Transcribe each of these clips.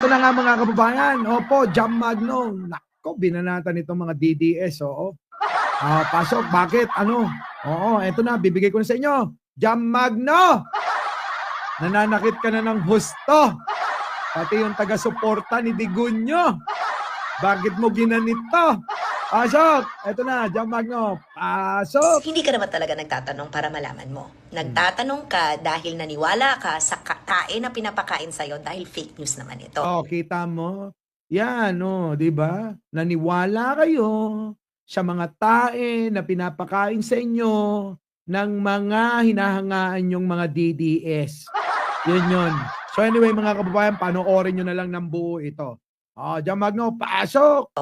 Ito na nga mga kababayan, opo, Jam Magno. Nako, binanatan itong mga DDS, oo. Pasok, bakit? Ano? Oo, eto na, bibigay ko na sa inyo. Jam Magno! Nananakit ka na ng husto. Pati yung taga-suporta ni Digunyo. Bakit mo ginanito? Pasok! Eto na, Jam Magno. Pasok! Hindi ka naman talaga nagtatanong para malaman mo. Nagtatanong ka dahil naniwala ka sa kain na pinapakain sa'yo dahil fake news naman ito. Oh, kita mo? Yan, di ba? Naniwala kayo sa mga tae na pinapakain sa inyo ng mga hinahangaan yung mga DDS. Yun. So anyway, mga kababayan, panoorin nyo na lang ng buo ito. Jam Magno, pasok!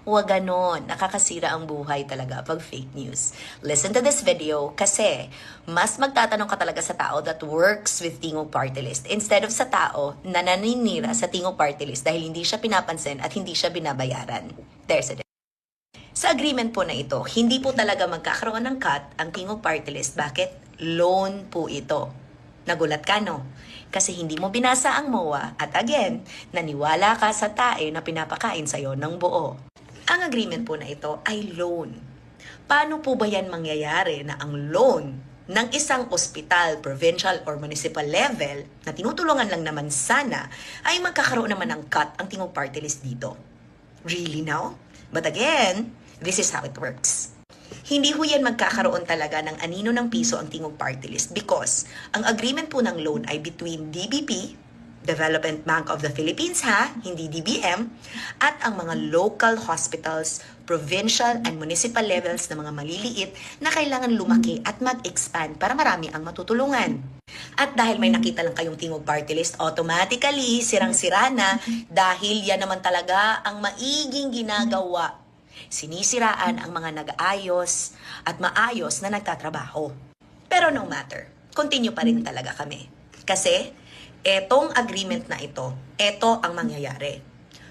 Huwag ganon. Nakakasira ang buhay talaga pag fake news. Listen to this video kasi mas magtatanong ka talaga sa tao that works with Tingog Party List instead of sa tao na naninira sa Tingog Party List dahil hindi siya pinapansin at hindi siya binabayaran. There's a difference. Sa agreement po na ito, hindi po talaga magkakaroon ng cut ang Tingog Party List. Bakit? Loan po ito. Nagulat ka, no? Kasi hindi mo binasa ang MOA at again, naniwala ka sa tae na pinapakain sa'yo ng buo. Ang agreement po na ito ay loan. Paano po ba yan mangyayari na ang loan ng isang ospital, provincial or municipal level na tinutulungan lang naman sana ay magkakaroon naman ng cut ang Tingog Party List dito? Really now? But again, this is how it works. Hindi ho yan magkakaroon talaga ng anino ng piso ang Tingog Party List because ang agreement po ng loan ay between DBP, Development Bank of the Philippines hindi DBM, at ang mga local hospitals, provincial and municipal levels na mga maliliit na kailangan lumaki at mag-expand para marami ang matutulungan. At dahil may nakita lang kayong Tingog Party List, automatically sirang-sira na dahil yan naman talaga ang maiging ginagawa. Sinisiraan ang mga nag-ayos at maayos na nagtatrabaho. Pero no matter, continue pa rin talaga kami. Kasi, etong agreement na ito ang mangyayari.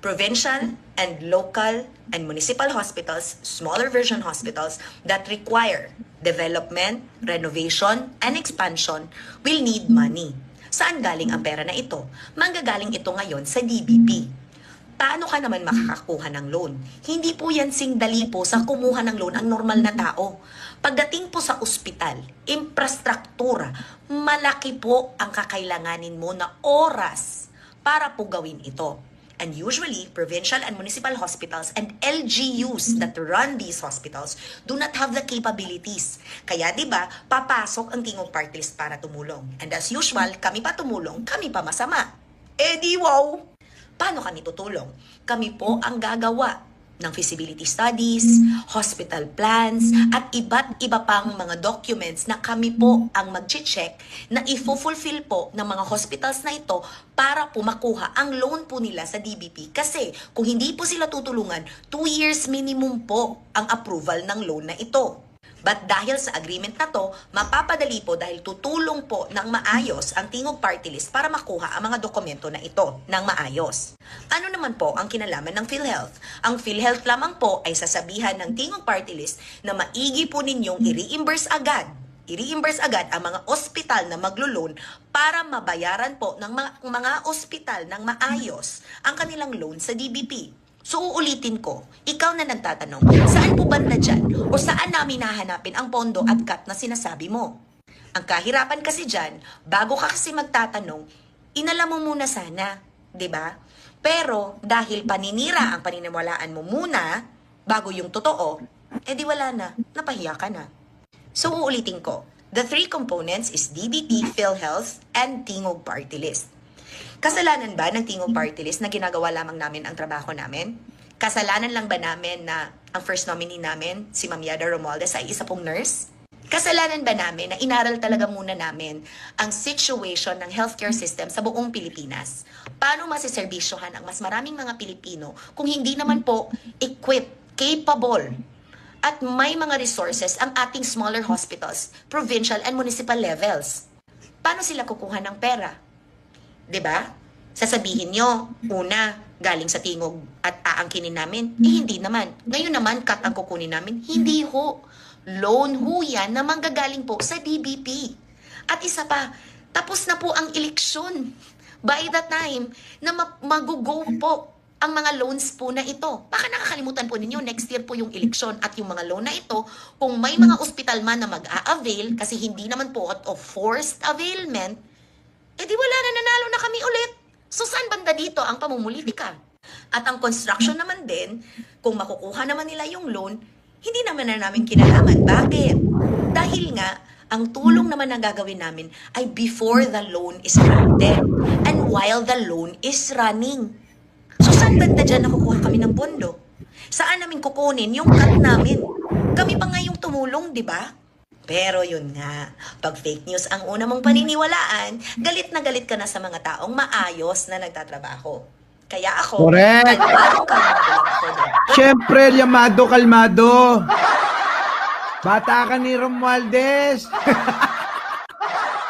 Provincial and local and municipal hospitals, smaller version hospitals that require development, renovation, and expansion will need money. Saan galing ang pera na ito? Manggagaling ito ngayon sa DBP. Paano ka naman makakakuha ng loan? Hindi po yan singdali po sa kumuha ng loan ang normal na tao. Pagdating po sa ospital, infrastruktura, malaki po ang kakailanganin mo na oras para po gawin ito. And usually, provincial and municipal hospitals and LGUs that run these hospitals do not have the capabilities. Kaya 'di ba, papasok ang Tingog Party List para tumulong. And as usual, kami pa tumulong, kami pa masama. Di wow! Paano kami tutulong? Kami po ang gagawa ng feasibility studies, hospital plans, at iba't iba pang mga documents na kami po ang mag-check na i-fulfill po ng mga hospitals na ito para po makuha ang loan po nila sa DBP. Kasi kung hindi po sila tutulungan, 2 years minimum po ang approval ng loan na ito. But dahil sa agreement na to, mapapadali po dahil tutulong po ng maayos ang Tingog Party List para makuha ang mga dokumento na ito ng maayos. Ano naman po ang kinalaman ng PhilHealth? Ang PhilHealth lamang po ay sasabihan ng Tingog Party List na maigi po ninyong i-reimburse agad ang mga ospital na maglo-loan para mabayaran po ng mga ospital ng maayos ang kanilang loan sa DBP. So uulitin ko, ikaw na nagtatanong, saan po banda dyan o saan namin hahanapin ang pondo at cut na sinasabi mo? Ang kahirapan kasi dyan, bago ka kasi magtatanong, inalam mo muna sana, 'di ba? Pero dahil paninira ang paniniwalaan mo muna, bago yung totoo, di wala na, napahiya ka na. So uulitin ko, the 3 components is DBP, PhilHealth, and Tingog Party List. Kasalanan ba ng Tingog Party List na ginagawa lamang namin ang trabaho namin? Kasalanan lang ba namin na ang first nominee namin, si Ma'am Yada Romualdez, ay isa pong nurse? Kasalanan ba namin na inaral talaga muna namin ang situation ng healthcare system sa buong Pilipinas? Paano masiservisyohan ang mas maraming mga Pilipino kung hindi naman po equipped, capable, at may mga resources ang ating smaller hospitals, provincial and municipal levels? Paano sila kukuha ng pera? 'Di ba? Sasabihin nyo, una, galing sa Tingog at aangkinin namin. Hindi naman. Ngayon naman, cut ang kukunin namin. Hindi ho. Loan ho yan na manggagaling po sa DBP. At isa pa, tapos na po ang eleksyon. by the time na mag-go po ang mga loans po na ito. Baka nakakalimutan po ninyo, next year po yung eleksyon at yung mga loan na ito, kung may mga ospital man na mag-a-avail, kasi hindi naman po out of forced availment, di wala na, nanalo na kami ulit. So saan banda dito ang pamumulitika? At ang construction naman din, kung makukuha naman nila yung loan, hindi naman na namin kinalaman. Bakit? Dahil nga, ang tulong naman na gagawin namin ay before the loan is granted and while the loan is running. So saan banda dyan nakukuha kami ng pondo? Saan namin kukunin yung cut namin? Kami pa nga yung tumulong, di ba? Pero yun nga, pag fake news ang una mong paniniwalaan, galit na galit ka na sa mga taong maayos na nagtatrabaho. Kaya ako, Correct. kalmado lang ako doon. Siyempre, kalmado. Bata ka ni Romualdez.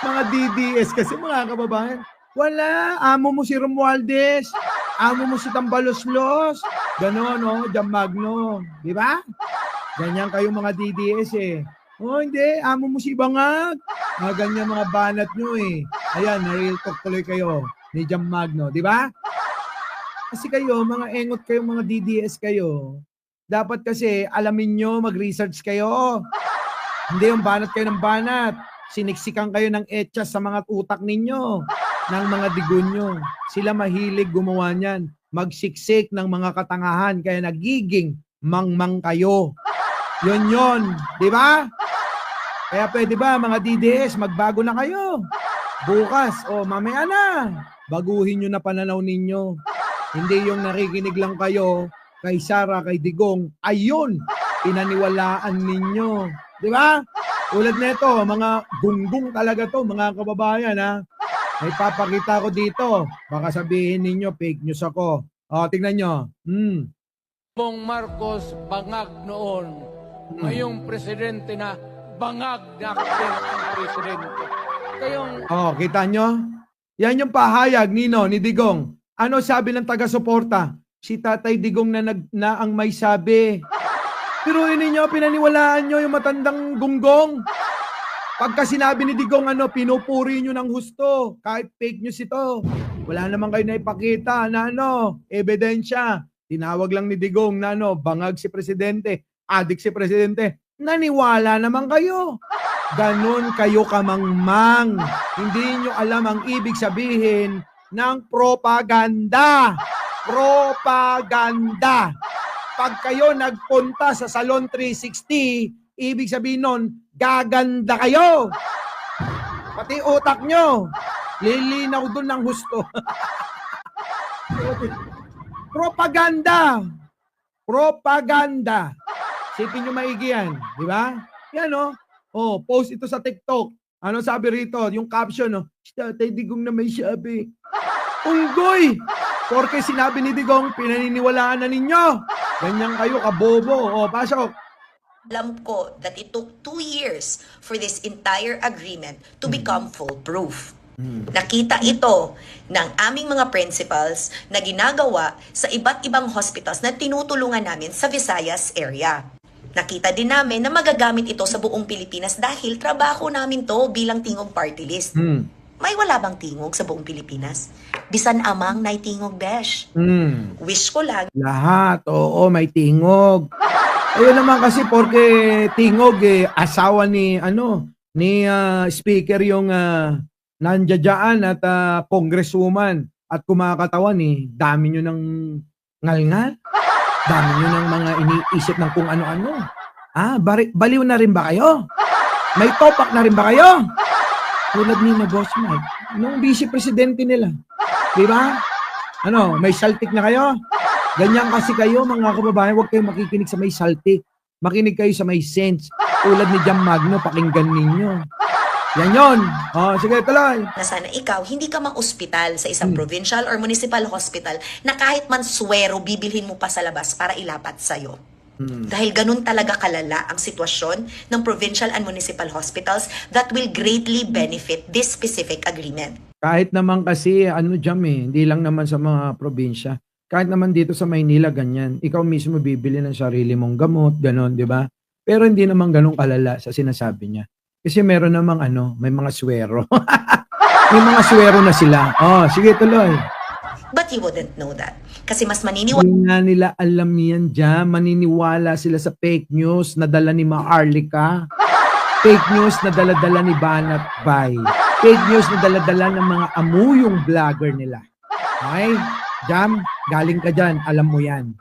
Mga DDS kasi mga kababayan. Wala, amo mo si Romualdez. Amo mo si Tambaloslos. Ganon, no? Jam Magno. Di ba? Ganyan kayo mga DDS eh. Oh, hindi. Amo mo si Bangag. Mga ganyan mga banat nyo eh. Ayan, na-real talk tuloy kayo ni Jam Magno. Di ba? Kasi kayo, mga engot kayo, mga DDS kayo. Dapat kasi, alamin nyo, mag-research kayo. Hindi yung banat kayo ng banat. Siniksikan kayo ng etchas sa mga utak ninyo, ng mga digon nyo. Sila mahilig gumawa niyan. Magsiksik ng mga katangahan, kaya nagiging mangmang kayo. Yun. Di ba? Kaya pwede ba, mga DDS, magbago na kayo. Bukas, mamaya na. Baguhin nyo na pananaw ninyo. Hindi yung nakikinig lang kayo kay Sara, kay Digong. Ayun, pinaniwalaan ninyo. Di ba? Tulad nito, mga gunggong talaga to, mga kababayan ha. May papakita ko dito. Baka sabihin ninyo, fake news ako. Tingnan nyo. Bong Marcos bangag noon. Ngayong presidente na bangag na din ang presidente. Kayong Kita nyo? Yan yung pahayag ni Digong. Ano sabi ng taga-suporta? Si Tatay Digong na ang may sabi. Pero ninyo, pinaniwalaan nyo yung matandang gunggong. Pagka sinabi ni Digong, pinupuri nyo ng husto. Kahit fake news ito. Wala naman kayo na ipakita na ebidensya. Tinawag lang ni Digong na bangag si presidente, adik si presidente. Naniwala naman kayo. Ganon kayo kamangmang. Hindi nyo alam ang ibig sabihin ng propaganda. Propaganda. Pag kayo nagpunta sa Salon 360, ibig sabihin nun, gaganda kayo. Pati utak nyo. Lilinaw dun ng husto. Propaganda. Propaganda. Sipin nyo maigi yan. Di ba? Yan post ito sa TikTok. Ano sabi rito? Yung caption, si Tatay Digong na may sabi. Unggoy! Porque sinabi ni Digong, pinaniniwalaan na ninyo. Ganyan kayo, kabobo. Pasok. Alam ko that it took 2 years for this entire agreement to become foolproof. Nakita ito ng aming mga principals na ginagawa sa iba't ibang hospitals na tinutulungan namin sa Visayas area. Nakita din namin na magagamit ito sa buong Pilipinas dahil trabaho namin to bilang tingog party list. May wala bang tingog sa buong Pilipinas? Bisan amang nay tingog, besh. Wish ko lang. Lahat, may tingog. Ayun naman kasi porque tingog asawa ni speaker yung nandiyan at congresswoman at kumakatawan dami nyo ng ngalngal. Dami nyo ng mga iniisip ng kung ano-ano. Baliw na rin ba kayo? May topak na rin ba kayo? Tulad ni Boss Mike, nung vice-presidente nila. Di ba? May saltik na kayo? Ganyan kasi kayo, mga kababayan, huwag kayong makikinig sa may saltik. Makinig kayo sa may sense. Tulad ni Jam Magno, pakinggan ninyo. Yan yun. Sige, tuloy. Na sana ikaw, hindi ka mang-ospital sa isang provincial or municipal hospital na kahit man swero, bibilhin mo pa sa labas para ilapat sa'yo. Dahil ganun talaga kalala ang sitwasyon ng provincial and municipal hospitals that will greatly benefit this specific agreement. Kahit naman kasi, hindi lang naman sa mga probinsya. Kahit naman dito sa Maynila, ganyan. Ikaw mismo bibili ng sarili mong gamot, ganon, di ba? Pero hindi naman ganun kalala sa sinasabi niya. Kasi meron namang may mga swero. May mga swero na sila. Oh, sige tuloy. But you wouldn't know that. Kasi mas maniniwala Hindi nga nila alam yan dyan. Maniniwala sila sa fake news na dala ni Maharlika. Fake news na dala-dala ni Banat Bay. Fake news na dala-dala ng mga amuyong vlogger nila. Okay? Jam, galing ka dyan. Alam mo yan.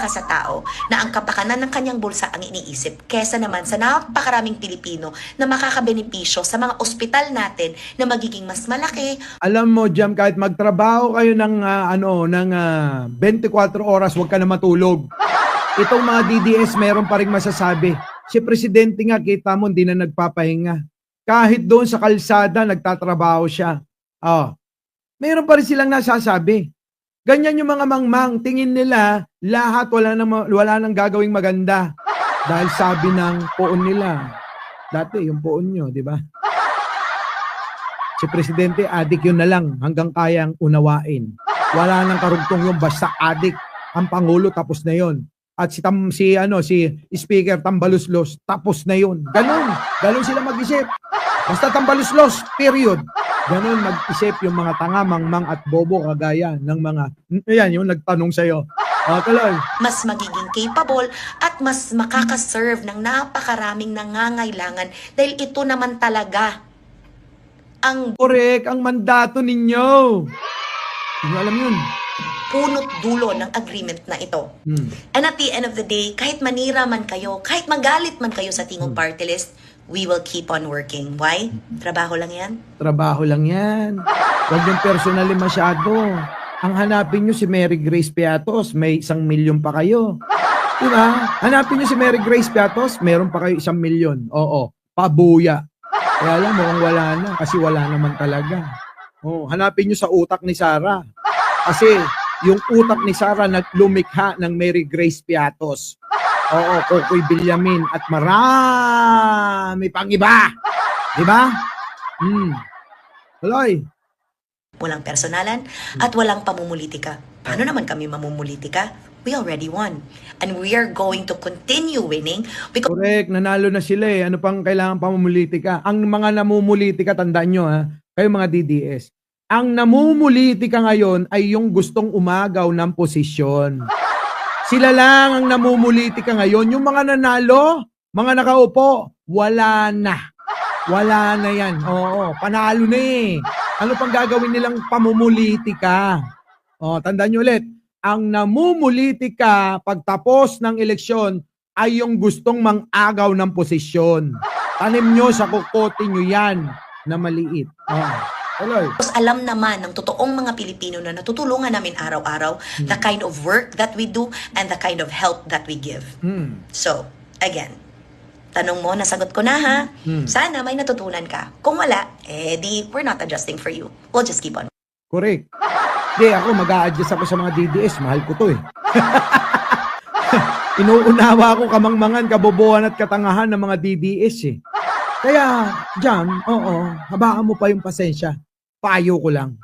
ka sa tao na ang kapakanan ng kanyang bulsa ang iniisip kesa naman sa napakaraming Pilipino na makakabenepisyo sa mga ospital natin na magiging mas malaki. Alam mo, Jam, kahit magtrabaho kayo ng 24 oras, huwag ka na matulog. Itong mga DDS, meron pa rin masasabi. Si Presidente nga, kita mo, hindi na nagpapahinga. Kahit doon sa kalsada, nagtatrabaho siya. Oh, meron pa rin silang nasasabi. Ganyan yung mga mangmang, tingin nila lahat wala nang gagawing maganda. Dahil sabi ng poon nila, dati yung poon nyo, di ba? Si Presidente, adik yun na lang hanggang kayang unawain. Wala nang karugtong yung basta adik. Ang Pangulo, tapos na yon. At si Speaker Tambaluslos, tapos na yun. Ganun sila mag-isip. Basta Tambaluslos, period. Ganon mag-isip yung mga tanga, mangmang at bobo kagaya ng mga, yan yung nagtanong sa'yo. Tuloy. Mas magiging capable at mas makakaserve ng napakaraming nangangailangan dahil ito naman talaga ang Correct, ang mandato ninyo. Hindi alam yun. punot dulo ng agreement na ito. And at the end of the day, kahit manira man kayo, kahit magalit man kayo sa Tingog Party List, we will keep on working. Why? Trabaho lang yan. Trabaho lang yan. Huwag yung personally masyado. Ang hanapin nyo si Mary Grace Piatos, may 1 milyon pa kayo. Diba? Hanapin nyo si Mary Grace Piatos, meron pa kayo 1 milyon. Oo, pabuya. Kaya alam mo kung wala na, kasi wala naman talaga. Hanapin nyo sa utak ni Sara. Kasi yung utak ni Sara naglumikha ng Mary Grace Piatos. Oo, Kokoy Villamin at marami pang iba. Diba? Tuloy. Walang personalan at walang pamumulitika. Paano naman kami mamumulitika? We already won. And we are going to continue winning because Correct, nanalo na sila eh. Ano pang kailangan pamumulitika? Ang mga namumulitika, tandaan nyo ha, kayo mga DDS, ang namumulitika ngayon ay yung gustong umagaw ng posisyon. Sila lang ang namumulitika ngayon. Yung mga nanalo, mga nakaupo, wala na. Wala na yan. Oo, panalo na eh. Ano pang gagawin nilang pamumulitika? Tandaan nyo ulit. Ang namumulitika pagtapos ng eleksyon ay yung gustong mang-agaw ng posisyon. Tanim nyo sa kukote nyo yan na maliit. Tuloy. alam naman ng totoong mga Pilipino na natutulungan namin araw-araw the kind of work that we do and the kind of help that we give. So, again, tanong mo, nasagot ko na ha. Sana may natutunan ka. Kung wala, we're not adjusting for you. We'll just keep on. Correct. Hindi, ako mag-a-adjust ako sa mga DDS. Mahal ko to eh. Inuunawa ko kamangmangan, kabobohan at katangahan ng mga DDS eh. Kaya, Jam, habaan mo pa yung pasensya. Payo ko lang.